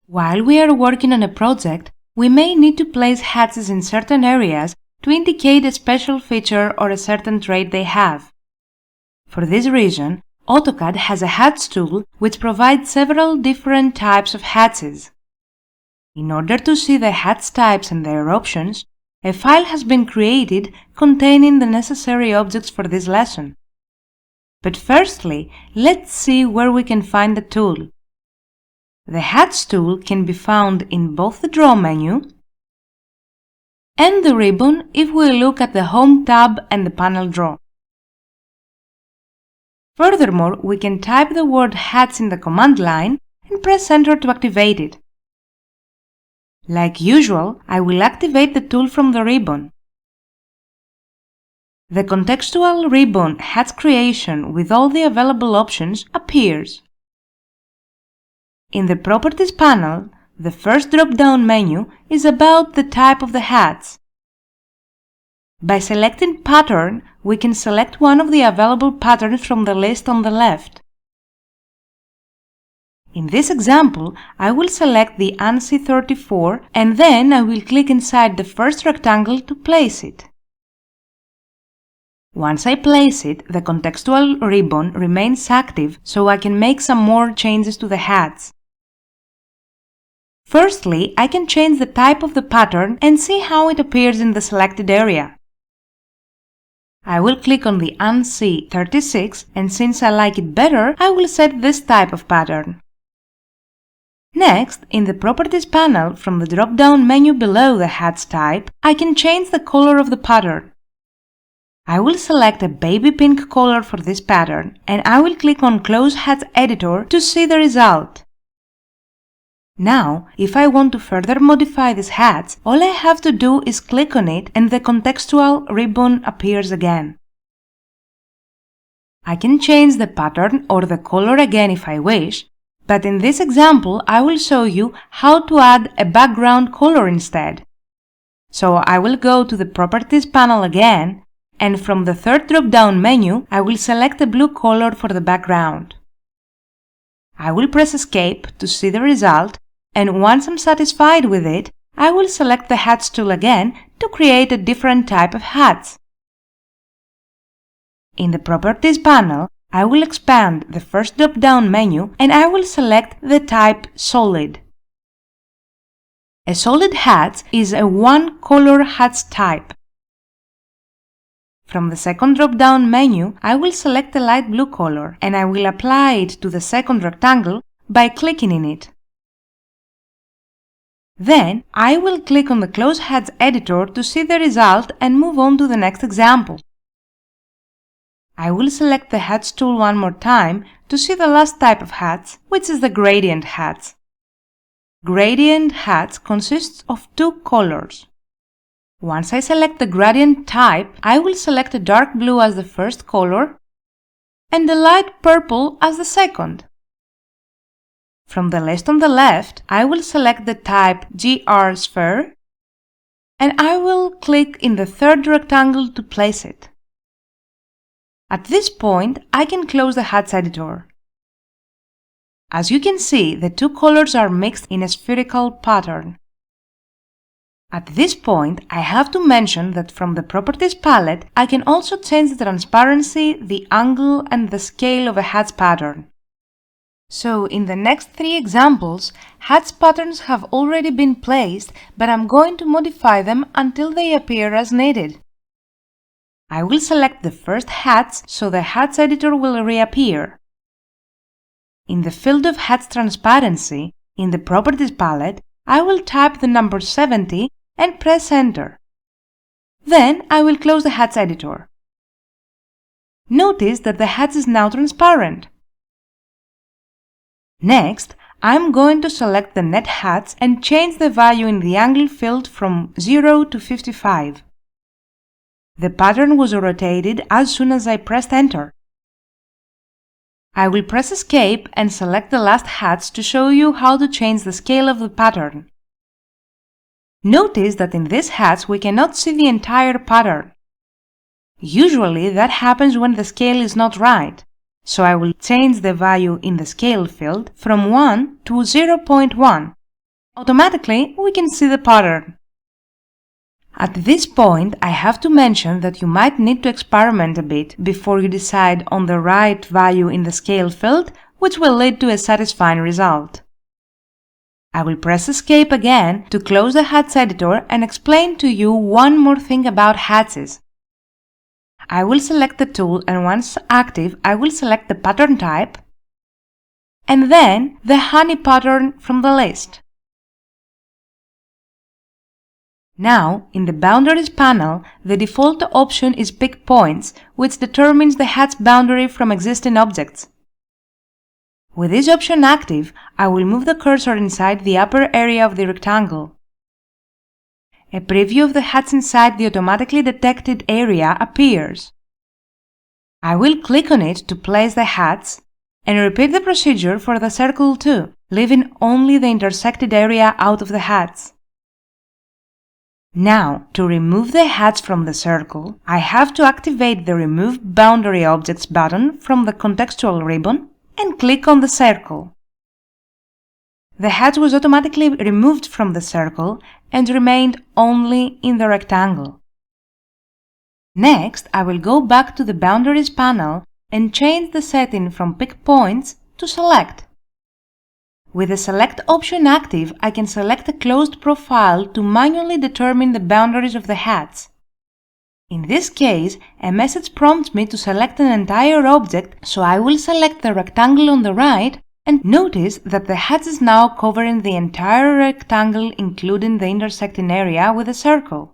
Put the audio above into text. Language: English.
While we are working on a project, we may need to place hats in certain areas to indicate a special feature or a certain trait they have. For this reason, AutoCAD has a hats tool which provides several different types of hats. In order to see the hats types and their options, a file has been created containing the necessary objects for this lesson. But firstly, let's see where we can find the tool. The Hats tool can be found in both the Draw menu and the ribbon if we look at the Home tab and the panel Draw. Furthermore, we can type the word Hats in the command line and press Enter to activate it. Like usual, I will activate the tool from the ribbon. The contextual ribbon Hats Creation with all the available options appears. In the Properties panel, the first drop-down menu is about the type of the hats. By selecting Pattern, we can select one of the available patterns from the list on the left. In this example, I will select the ANSI 34 and then I will click inside the first rectangle to place it. Once I place it, the contextual ribbon remains active so I can make some more changes to the hats. Firstly, I can change the type of the pattern and see how it appears in the selected area. I will click on the ANSI 36 and since I like it better, I will set this type of pattern. Next, in the Properties panel from the drop-down menu below the Hats type, I can change the color of the pattern. I will select a baby pink color for this pattern and I will click on Close Hats Editor to see the result. Now, if I want to further modify these hats, all I have to do is click on it and the contextual ribbon appears again. I can change the pattern or the color again if I wish, but in this example I will show you how to add a background color instead. So I will go to the Properties panel again, and from the third drop-down menu I will select a blue color for the background. I will press Escape to see the result, and once I'm satisfied with it, I will select the Hats tool again to create a different type of hats. In the Properties panel, I will expand the first drop-down menu and I will select the type Solid. A solid hat is a one-color hats type. From the second drop-down menu, I will select the light blue color and I will apply it to the second rectangle by clicking in it. Then, I will click on the Close Hats editor to see the result and move on to the next example. I will select the Hats tool one more time to see the last type of hats, which is the gradient hats. Gradient hats consists of two colors. Once I select the gradient type, I will select a dark blue as the first color and a light purple as the second. From the list on the left, I will select the type GR Sphere and I will click in the third rectangle to place it. At this point, I can close the Hats editor. As you can see, the two colors are mixed in a spherical pattern. At this point, I have to mention that from the Properties palette, I can also change the transparency, the angle and the scale of a Hats pattern. So, in the next three examples, Hats patterns have already been placed, but I'm going to modify them until they appear as needed. I will select the first hats so the Hats editor will reappear. In the field of Hats transparency, in the Properties palette, I will type the number 70 and press Enter. Then I will close the Hats editor. Notice that the Hats is now transparent. Next, I'm going to select the Net Hats and change the value in the angle field from 0 to 55. The pattern was rotated as soon as I pressed Enter. I will press Escape and select the last hats to show you how to change the scale of the pattern. Notice that in these hats we cannot see the entire pattern. Usually that happens when the scale is not right, so I will change the value in the scale field from 1 to 0.1 Automatically, we can see the pattern. At this point, I have to mention that you might need to experiment a bit before you decide on the right value in the scale field, which will lead to a satisfying result. I will press Escape again to close the Hatch editor and explain to you one more thing about hatches. I will select the tool, and once active, I will select the pattern type and then the honey pattern from the list. Now, in the Boundaries panel, the default option is Pick Points, which determines the hatch boundary from existing objects. With this option active, I will move the cursor inside the upper area of the rectangle. A preview of the hatch inside the automatically detected area appears. I will click on it to place the hatch and repeat the procedure for the circle too, leaving only the intersected area out of the hatch. Now, to remove the hatch from the circle, I have to activate the Remove Boundary Objects button from the contextual ribbon and click on the circle. The hatch was automatically removed from the circle and remained only in the rectangle. Next, I will go back to the Boundaries panel and change the setting from Pick Points to Select. With the Select option active, I can select a closed profile to manually determine the boundaries of the hatch. In this case, a message prompts me to select an entire object, so I will select the rectangle on the right and notice that the hatch is now covering the entire rectangle, including the intersecting area with a circle.